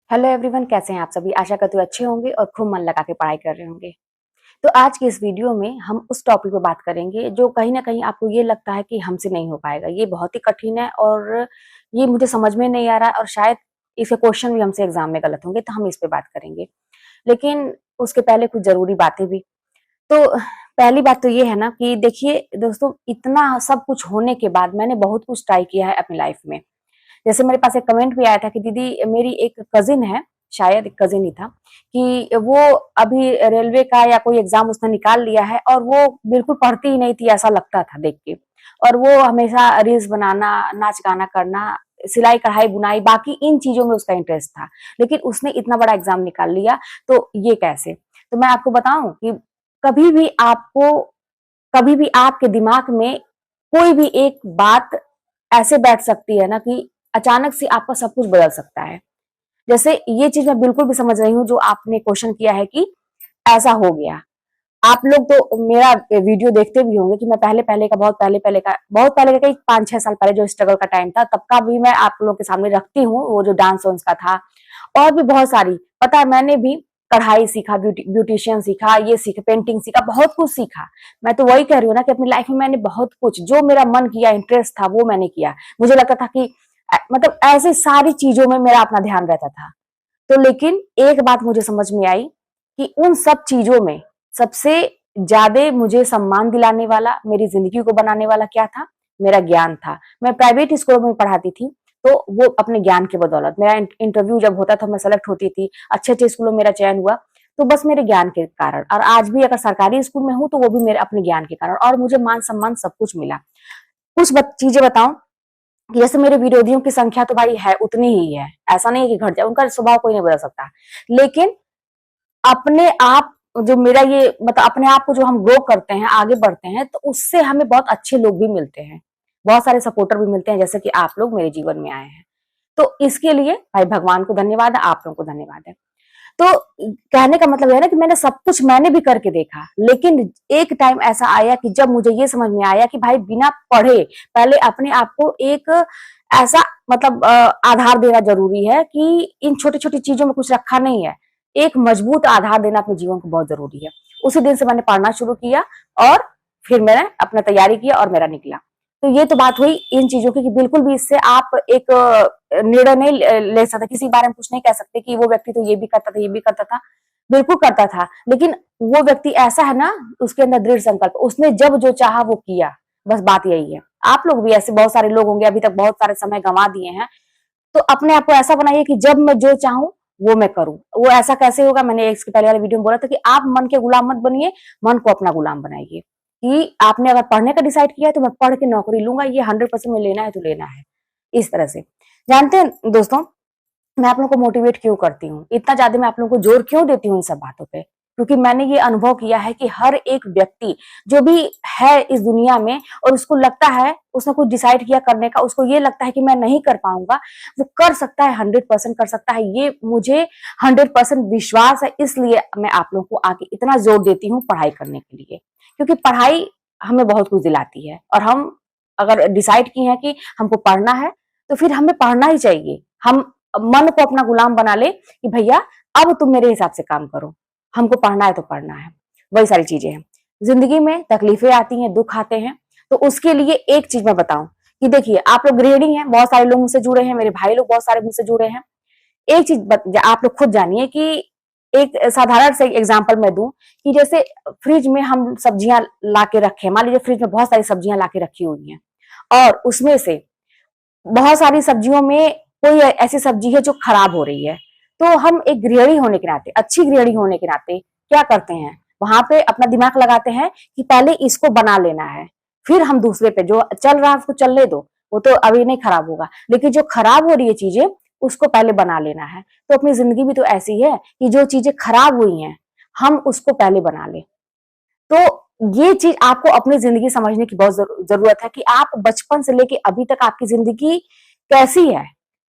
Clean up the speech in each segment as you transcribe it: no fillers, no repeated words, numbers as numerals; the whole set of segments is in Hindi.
हेलो एवरीवन, कैसे हैं आप सभी। आशा करती हूँ अच्छे होंगे और खूब मन लगा के पढ़ाई कर रहे होंगे। तो आज की इस वीडियो में हम उस टॉपिक पे बात करेंगे जो कहीं ना कहीं आपको ये लगता है कि हमसे नहीं हो पाएगा, ये बहुत ही कठिन है और ये मुझे समझ में नहीं आ रहा है और शायद इसके क्वेश्चन भी हमसे एग्जाम में गलत होंगे, तो हम इस पे बात करेंगे। लेकिन उसके पहले कुछ जरूरी बातें भी। तो पहली बात तो ये है ना कि देखिए दोस्तों, इतना सब कुछ होने के बाद मैंने बहुत कुछ ट्राई किया है अपनी लाइफ में। जैसे मेरे पास एक कमेंट भी आया था कि दीदी, मेरी एक कजिन है, शायद एक कजिन ही था, कि वो अभी रेलवे का या कोई एग्जाम उसने निकाल लिया है और वो बिल्कुल पढ़ती ही नहीं थी, ऐसा लगता था देख के। और वो हमेशा रील्स बनाना, नाच गाना करना, सिलाई कढ़ाई बुनाई, बाकी इन चीजों में उसका इंटरेस्ट था। लेकिन उसने इतना बड़ा एग्जाम निकाल लिया, तो ये कैसे। तो मैं आपको बताऊं कि कभी भी आपको, कभी भी आपके दिमाग में कोई भी एक बात ऐसे बैठ सकती है ना कि अचानक से आपका सब कुछ बदल सकता है। जैसे ये चीज मैं बिल्कुल भी समझ रही हूँ जो आपने क्वेश्चन किया है कि ऐसा हो गया। आप लोग तो मेरा वीडियो देखते भी होंगे कि मैं पहले पहले का, बहुत पहले का कई 5-6 साल पहले जो स्ट्रगल का टाइम था, तब का भी मैं आप लोगों के सामने रखती हूँ। वो जो डांस वांस का था और भी बहुत सारी, पता है, मैंने भी कढ़ाई सीखा, ब्यूटिशियन सीखा, ये सीखा, पेंटिंग सीखा, बहुत कुछ सीखा। मैं तो वही कह रही हूँ ना कि अपनी लाइफ में मैंने बहुत कुछ, जो मेरा मन किया, इंटरेस्ट था, वो मैंने किया। मुझे लगता था कि मतलब ऐसे सारी चीजों में मेरा अपना ध्यान रहता था। तो लेकिन एक बात मुझे समझ में आई कि उन सब चीजों में सबसे ज्यादा मुझे सम्मान दिलाने वाला, मेरी जिंदगी को बनाने वाला क्या था? मेरा ज्ञान था। मैं प्राइवेट स्कूलों में पढ़ाती थी, तो वो अपने ज्ञान की बदौलत, मेरा इंटरव्यू जब होता था, मैं सेलेक्ट होती थी, अच्छे अच्छे स्कूलों में मेरा चयन हुआ, तो बस मेरे ज्ञान के कारण। और आज भी अगर सरकारी स्कूल में हूँ तो वो भी मेरे अपने ज्ञान के कारण, और मुझे मान सम्मान सब कुछ मिला। कुछ चीजें बताऊं कि जैसे मेरे विरोधियों की संख्या तो भाई है, उतनी ही है, ऐसा नहीं है कि घट जाए, उनका स्वभाव कोई नहीं बदल सकता। लेकिन अपने आप, जो मेरा ये मतलब अपने आप को जो हम ग्रो करते हैं, आगे बढ़ते हैं, तो उससे हमें बहुत अच्छे लोग भी मिलते हैं, बहुत सारे सपोर्टर भी मिलते हैं, जैसे कि आप लोग मेरे जीवन में आए हैं। तो इसके लिए भाई भगवान को धन्यवाद है, आप लोगों को धन्यवाद है। तो कहने का मतलब है ना कि मैंने सब कुछ मैंने भी करके देखा, लेकिन एक टाइम ऐसा आया कि जब मुझे ये समझ में आया कि भाई बिना पढ़े पहले अपने आप को एक ऐसा मतलब आधार देना जरूरी है कि इन छोटी छोटी चीजों में कुछ रखा नहीं है। एक मजबूत आधार देना अपने जीवन को बहुत जरूरी है। उसी दिन से मैंने पढ़ना शुरू किया और फिर मैंने अपना तैयारी किया और मेरा निकला। तो ये तो बात हुई इन चीजों की कि बिल्कुल भी इससे आप एक निर्णय नहीं ले सकते, किसी बारे में कुछ नहीं कह सकते कि वो व्यक्ति तो ये भी करता था, ये भी करता था। बिल्कुल करता था, लेकिन वो व्यक्ति ऐसा है ना, उसके अंदर दृढ़ संकल्प, उसने जब जो चाहा वो किया। बस बात यही है। आप लोग भी ऐसे बहुत सारे लोग होंगे, अभी तक बहुत सारे समय गंवा दिए हैं। तो अपने आप को ऐसा बनाइए कि जब मैं जो चाहूं वो मैं करूं। वो ऐसा कैसे होगा? मैंने इसके पहले वाले वीडियो में बोला था कि आप मन के गुलाम मत बनिए, मन को अपना गुलाम बनाइए। कि आपने अगर पढ़ने का डिसाइड किया है तो मैं पढ़ के नौकरी लूंगा, ये 100% में लेना है तो लेना है। इस तरह से, जानते हैं दोस्तों, मैं आप लोगों को मोटिवेट क्यों करती हूँ, इतना ज्यादा मैं आप लोगों को जोर क्यों देती हूँ इन सब बातों पे? क्योंकि मैंने ये अनुभव किया है कि हर एक व्यक्ति जो भी है इस दुनिया में, और उसको लगता है, उसने कुछ डिसाइड किया करने का, उसको ये लगता है कि मैं नहीं कर पाऊंगा, वो कर सकता है, 100% कर सकता है। ये मुझे 100% विश्वास है। इसलिए मैं आप लोगों को आगे इतना जोर देती हूँ पढ़ाई करने के लिए, क्योंकि पढ़ाई हमें बहुत कुछ दिलाती है। और हम अगर डिसाइड की है कि हमको पढ़ना है, तो फिर हमें पढ़ना ही चाहिए। हम मन को अपना गुलाम बना ले कि भैया अब तुम मेरे हिसाब से काम करो, हमको पढ़ना है तो पढ़ना है। वही सारी चीजें हैं। जिंदगी में तकलीफें आती हैं, दुख आते हैं, तो उसके लिए एक चीज मैं बताऊं कि देखिए, आप लोग गृहिणी हैं, बहुत सारे लोग मुझसे जुड़े हैं, मेरे भाई लोग बहुत सारे मुझसे जुड़े हैं। एक चीज आप लोग खुद जानिए कि एक साधारण से एग्जाम्पल मैं दूं कि जैसे फ्रिज में हम सब्जियां ला के रखे, मान लीजिए फ्रिज में बहुत सारी सब्जियां ला के रखी हुई हैं, और उसमें से बहुत सारी सब्जियों में कोई ऐसी सब्जी है जो खराब हो रही है, तो हम एक गृहिणी होने के नाते, अच्छी गृहिणी होने के नाते क्या करते हैं, वहां पे अपना दिमाग लगाते हैं कि पहले इसको बना लेना है, फिर हम दूसरे पे, जो चल रहा है उसको चलने दो, वो तो अभी नहीं खराब होगा, लेकिन जो खराब हो रही है चीजें, उसको पहले बना लेना है। तो अपनी जिंदगी भी तो ऐसी है कि जो चीजें खराब हुई हैं, हम उसको पहले बना ले। तो ये चीज आपको अपनी जिंदगी समझने की बहुत जरूरत है कि आप बचपन से लेके अभी तक आपकी जिंदगी कैसी है,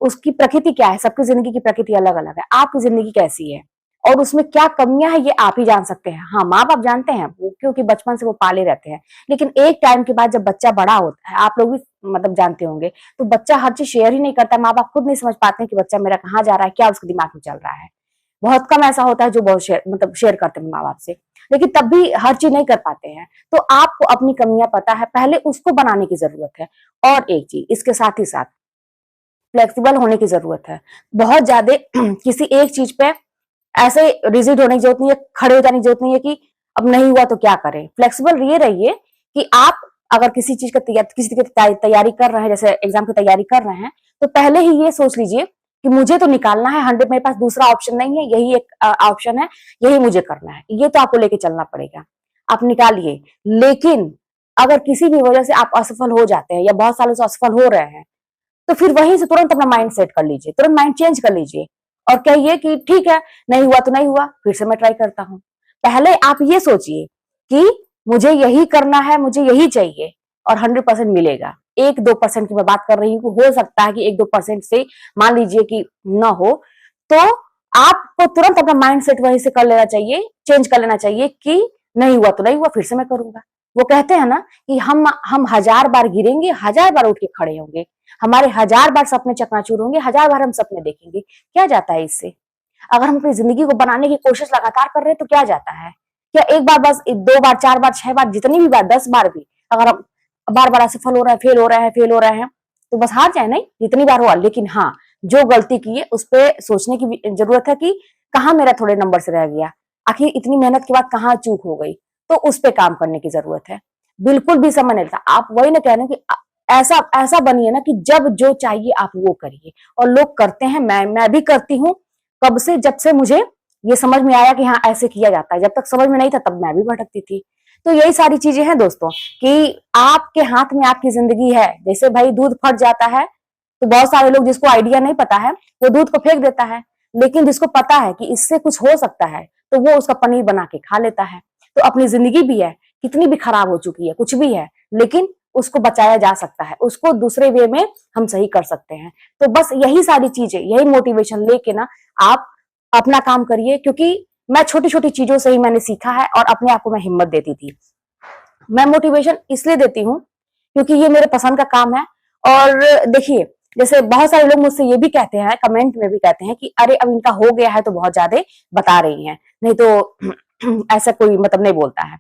उसकी प्रकृति क्या है। सबकी जिंदगी की प्रकृति अलग अलग है, आपकी जिंदगी कैसी है? और उसमें क्या कमियां हैं ये आप ही जान सकते हैं। हाँ, माँ बाप जानते हैं वो, क्योंकि बचपन से वो पाले रहते हैं। लेकिन एक टाइम के बाद जब बच्चा बड़ा होता है, आप लोग भी मतलब जानते होंगे, तो बच्चा हर चीज शेयर ही नहीं करता। माँ बाप खुद नहीं समझ पाते हैं कि बच्चा मेरा कहाँ जा रहा है, क्या उसके दिमाग में चल रहा है। बहुत कम ऐसा होता है जो बहुत शेयर करते हैं माँ बाप से, लेकिन तब भी हर चीज नहीं कर पाते हैं। तो आपको अपनी कमियां पता है, पहले उसको बनाने की जरूरत है। और एक चीज इसके साथ ही साथ फ्लेक्सिबल होने की जरूरत है। बहुत ज्यादा किसी एक चीज पे ऐसे रिजिड होने की जरूरत नहीं है, खड़े हो जाने की जरूरत नहीं है कि अब नहीं हुआ तो क्या करें। फ्लेक्सिबल ये रहिए कि आप अगर किसी चीज का किसी की तैयारी कर रहे हैं, जैसे एग्जाम की तैयारी कर रहे हैं, तो पहले ही ये सोच लीजिए कि मुझे तो निकालना है 100, मेरे पास दूसरा ऑप्शन नहीं है, यही एक ऑप्शन है, यही मुझे करना है, ये तो आपको लेके चलना पड़ेगा। आप निकालिए। लेकिन अगर किसी भी वजह से आप असफल हो जाते हैं या बहुत सालों से असफल हो रहे हैं, तो फिर वहीं से तुरंत अपना माइंड सेट कर लीजिए, तुरंत माइंड चेंज कर लीजिए और कहिए कि ठीक है, नहीं हुआ तो नहीं हुआ, फिर से मैं ट्राई करता हूं। पहले आप ये सोचिए कि मुझे यही करना है, मुझे यही चाहिए और 100% मिलेगा। 1-2% की मैं बात कर रही हूँ, हो सकता है कि 1-2% से मान लीजिए कि ना हो, तो आपको तुरंत अपना माइंड सेट वहीं से कर लेना चाहिए, चेंज कर लेना चाहिए कि नहीं हुआ तो नहीं हुआ, फिर से मैं करूंगा। वो कहते हैं ना कि हम 1000 बार गिरेंगे, 1000 बार उठ के खड़े होंगे, हमारे 1000 बार सपने चकनाचूर होंगे, 1000 बार हम सपने देखेंगे। क्या जाता है इससे? अगर हम अपनी जिंदगी को बनाने की कोशिश लगातार कर रहे हैं तो क्या जाता है? क्या एक बार, बस 2 बार, 4 बार, 6 बार, जितनी भी बार, 10 बार भी अगर हम बार बार असफल हो रहे हैं, फेल हो रहे हैं, फेल हो रहे हैं, तो बस हार जाए? नहीं, जितनी बार हुआ। लेकिन हाँ, जो गलती की है उस पर सोचने की जरूरत है कि कहाँ मेरा थोड़े नंबर से रह गया, आखिर इतनी मेहनत के बाद कहाँ चूक हो गई, तो उस पर काम करने की जरूरत है। बिल्कुल भी समय नहीं लगता। आप वही ना कह रहे हैं कि ऐसा ऐसा बनिए ना कि जब जो चाहिए आप वो करिए। और लोग करते हैं, मैं भी करती हूँ। कब से? जब से मुझे ये समझ में आया कि हाँ ऐसे किया जाता है। जब तक समझ में नहीं था तब मैं भी भटकती थी। तो यही सारी चीजें हैं दोस्तों, कि आपके हाथ में आपकी जिंदगी है। जैसे भाई दूध फट जाता है, तो बहुत सारे लोग, जिसको आइडिया नहीं पता है, वो दूध को फेंक देता है। लेकिन जिसको पता है कि इससे कुछ हो सकता है, तो वो उसका पनीर बना के खा लेता है। तो अपनी जिंदगी भी है, कितनी भी खराब हो चुकी है, कुछ भी है, लेकिन उसको बचाया जा सकता है, उसको दूसरे वे में हम सही कर सकते हैं। तो बस यही सारी चीजें, यही मोटिवेशन लेके ना आप अपना काम करिए। क्योंकि मैं छोटी छोटी चीजों से ही मैंने सीखा है और अपने आप को मैं हिम्मत देती थी। मैं मोटिवेशन इसलिए देती हूँ क्योंकि ये मेरे पसंद का काम है। और देखिए, जैसे बहुत सारे लोग मुझसे ये भी कहते हैं, कमेंट में भी कहते हैं कि अरे अब इनका हो गया है तो बहुत ज्यादा बता रही हैं, नहीं तो ऐसा कोई मतलब नहीं बोलता है।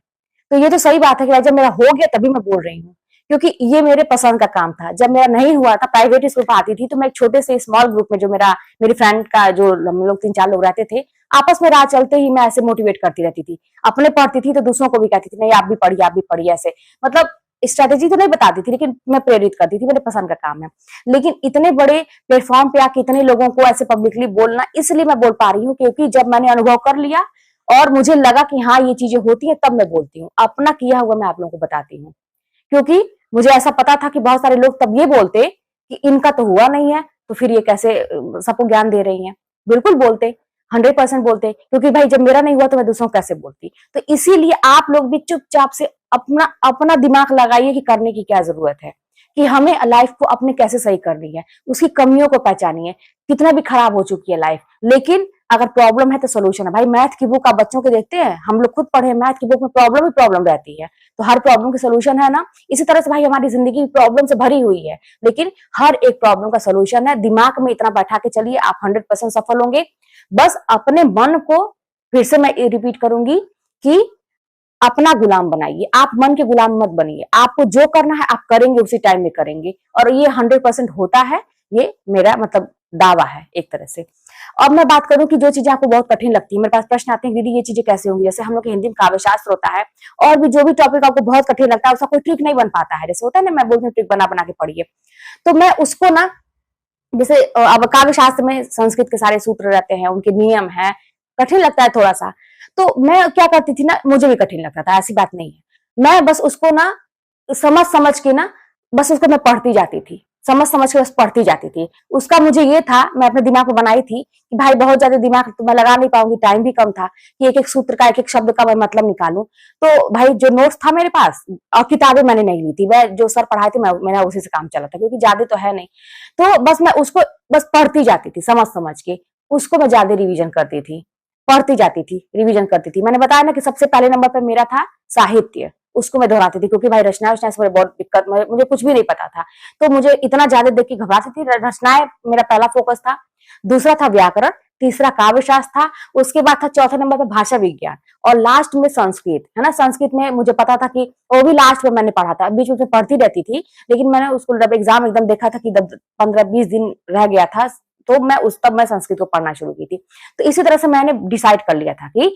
तो ये तो सही बात है कि भाई जब मेरा हो गया तभी मैं बोल रही हूँ, क्योंकि ये मेरे पसंद का काम था। जब मेरा नहीं हुआ था, प्राइवेट स्कूल पढ़ाती थी, तो मैं एक छोटे से स्मॉल ग्रुप में, जो मेरी फ्रेंड का जो हम लोग 3-4 लोग रहते थे, आपस में राह चलते ही मैं ऐसे मोटिवेट करती रहती थी। अपने पढ़ती थी तो दूसरों को भी कहती थी नहीं आप भी पढ़िए, आप भी पढ़िए। ऐसे मतलब स्ट्रेटेजी तो नहीं बताती थी, लेकिन मैं प्रेरित करती थी, मेरे पसंद का काम है। लेकिन इतने बड़े प्लेटफॉर्म पे आके इतने लोगों को ऐसे पब्लिकली बोलना, इसलिए मैं बोल पा रही हूँ क्योंकि जब मैंने अनुभव कर लिया और मुझे लगा कि हाँ ये चीजें होती है, तब मैं बोलती हूँ। अपना किया हुआ मैं आप लोगों को बताती हूँ। क्योंकि मुझे ऐसा पता था कि बहुत सारे लोग तब ये बोलते कि इनका तो हुआ नहीं है, तो फिर ये कैसे सबको ज्ञान दे रही हैं। बिल्कुल बोलते, 100% बोलते, क्योंकि भाई जब मेरा नहीं हुआ तो मैं दूसरों को कैसे बोलती। तो इसीलिए आप लोग भी चुपचाप से अपना अपना दिमाग लगाइए कि करने की क्या जरूरत है, कि हमें लाइफ को अपने कैसे सही करनी है, उसकी कमियों को पहचानिए। कितना भी खराब हो चुकी है लाइफ, लेकिन अगर प्रॉब्लम है तो सोल्यूशन है। भाई मैथ की बुक आप बच्चों के देखते हैं, हम लोग खुद पढ़े, मैथ की बुक में प्रॉब्लम ही प्रॉब्लम रहती है, तो हर प्रॉब्लम की सोल्यूशन है ना। इसी तरह से भाई हमारी जिंदगी प्रॉब्लम से भरी हुई है, लेकिन हर एक प्रॉब्लम का सोल्यूशन है। दिमाग में इतना बैठा के चलिए, आप 100% सफल होंगे। बस अपने मन को, फिर से मैं रिपीट करूंगी, कि अपना गुलाम बनाइए। आप मन के गुलाम मत बनिए। आपको जो करना है आप करेंगे, उसी टाइम में करेंगे, और ये 100% होता है। ये मेरा मतलब दावा है एक तरह से। अब मैं बात करूं कि जो चीजें आपको बहुत कठिन लगती है, मेरे पास प्रश्न आते हैं दीदी ये चीजें कैसे होंगी। जैसे हम लोग के हिंदी में काव्य शास्त्र होता है, और भी जो भी टॉपिक आपको बहुत कठिन लगता है उसका कोई ट्रिक नहीं बन पाता है। जैसे होता है ना, मैं बोलती हूँ ट्रिक बना बना के पढ़िए, तो मैं उसको ना, जैसे अब काव्य शास्त्र में संस्कृत के सारे सूत्र रहते हैं, उनके नियम है, कठिन लगता है थोड़ा सा। तो मैं क्या करती थी ना, मुझे भी कठिन लगता था, ऐसी बात नहीं है। मैं बस उसको ना समझ समझ के ना, बस उसको मैं पढ़ती जाती थी, समझ समझ के बस पढ़ती जाती थी। उसका मुझे ये था, मैं अपने दिमाग को बनाई थी कि भाई बहुत ज्यादा दिमाग तो मैं लगा नहीं पाऊंगी, टाइम भी कम था कि एक एक सूत्र का, एक एक शब्द का मैं मतलब निकालूं। तो भाई जो नोट्स था मेरे पास, और किताबें मैंने नहीं ली थी, मैं जो सर पढ़ाए थे मेरा उसी से काम चला था, क्योंकि ज्यादा तो है नहीं। तो बस मैं उसको बस पढ़ती जाती थी, समझ समझ के उसको मैं ज्यादा रिवीजन करती थी। पढ़ती जाती थी, रिवीजन करती थी। मैंने बताया ना कि सबसे पहले नंबर पर मेरा था साहित्य, उसको मैं दोहराती थी क्योंकि भाई रचना से मुझे बहुत दिक्कत, मुझे कुछ भी नहीं पता था, तो मुझे इतना ज्यादा देख के घबराती थी। रचनाएं मेरा पहला फोकस था, दूसरा था व्याकरण, तीसरा काव्य शास्त्र था, उसके बाद था चौथे नंबर पर भाषा विज्ञान, और लास्ट में संस्कृत, है ना। संस्कृत में मुझे पता था कि वो भी लास्ट में मैंने पढ़ा था, बीच में पढ़ती रहती थी, लेकिन मैंने उसको जब एग्जाम एकदम देखा था कि 15-20 दिन रह गया था, तो तब मैं संस्कृत को पढ़ना शुरू की थी। तो इसी तरह से मैंने डिसाइड कर लिया था कि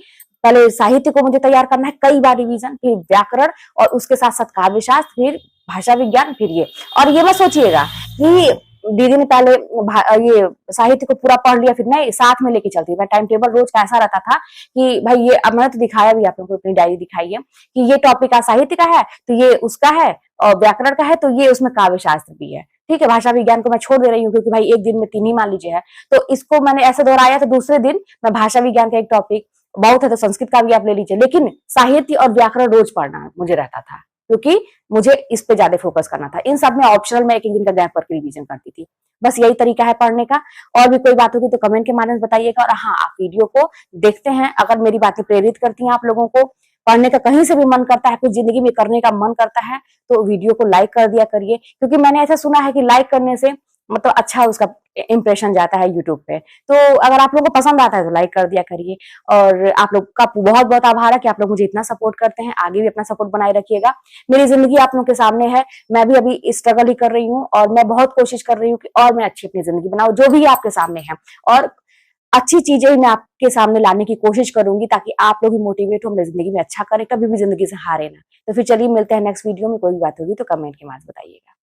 पहले साहित्य को मुझे तैयार करना है, कई बार रिवीजन, फिर व्याकरण, और उसके साथ साथ काव्य शास्त्र, फिर भाषा विज्ञान, फिर ये। और ये मत सोचिएगा कि दीदी ने पहले ये साहित्य को पूरा पढ़ लिया फिर नहीं, साथ में लेके चलती। मैं टाइम टेबल रोज का ऐसा रहता था कि भाई ये, अब मैंने तो दिखाया भी, आप लोगों को अपनी डायरी दिखाई है कि ये टॉपिक साहित्य का है तो ये उसका है, और व्याकरण का है तो ये उसमें काव्य शास्त्र भी है, ठीक है। भाषा विज्ञान को मैं छोड़ दे रही हूँ क्योंकि भाई एक दिन में 3 ही मान लीजिए है, तो इसको मैंने ऐसे दोहराया, तो दूसरे दिन मैं भाषा विज्ञान का एक टॉपिक, बहुत है तो संस्कृत का भी आप ले लीजिए, लेकिन साहित्य और व्याकरण रोज पढ़ना मुझे रहता था क्योंकि मुझे इस पे ज्यादा फोकस करना था। इन सब में ऑप्शनल में एक एक दिन का गैप करके रिवीजन करती थी। बस यही तरीका है पढ़ने का। और भी कोई बात होगी तो कमेंट के माध्यम से बताइएगा। और हाँ, आप वीडियो को देखते हैं, अगर मेरी बातें प्रेरित करती हैं आप लोगों को, पढ़ने का कहीं से भी मन करता है, कुछ जिंदगी में करने का मन करता है, तो वीडियो को लाइक कर दिया करिए, क्योंकि मैंने ऐसा सुना है कि लाइक करने से मतलब अच्छा उसका इंप्रेशन जाता है यूट्यूब पे। तो अगर आप लोगों को पसंद आता है तो लाइक कर दिया करिए। और आप लोग का बहुत बहुत आभार है कि आप लोग मुझे इतना सपोर्ट करते हैं, आगे भी अपना सपोर्ट बनाए रखिएगा। मेरी जिंदगी आप लोगों के सामने है, मैं भी अभी स्ट्रगल ही कर रही हूँ, और मैं बहुत कोशिश कर रही हूँ कि और मैं अच्छी अपनी जिंदगी बनाऊं, जो भी आपके सामने है, और अच्छी चीजें मैं आपके सामने लाने की कोशिश करूंगी ताकि आप लोग भी मोटिवेट हो, अपनी जिंदगी में अच्छा करें, कभी भी जिंदगी से हारे ना। तो फिर चलिए मिलते हैं नेक्स्ट वीडियो में। कोई बात होगी तो कमेंट के माध्यम बताइएगा।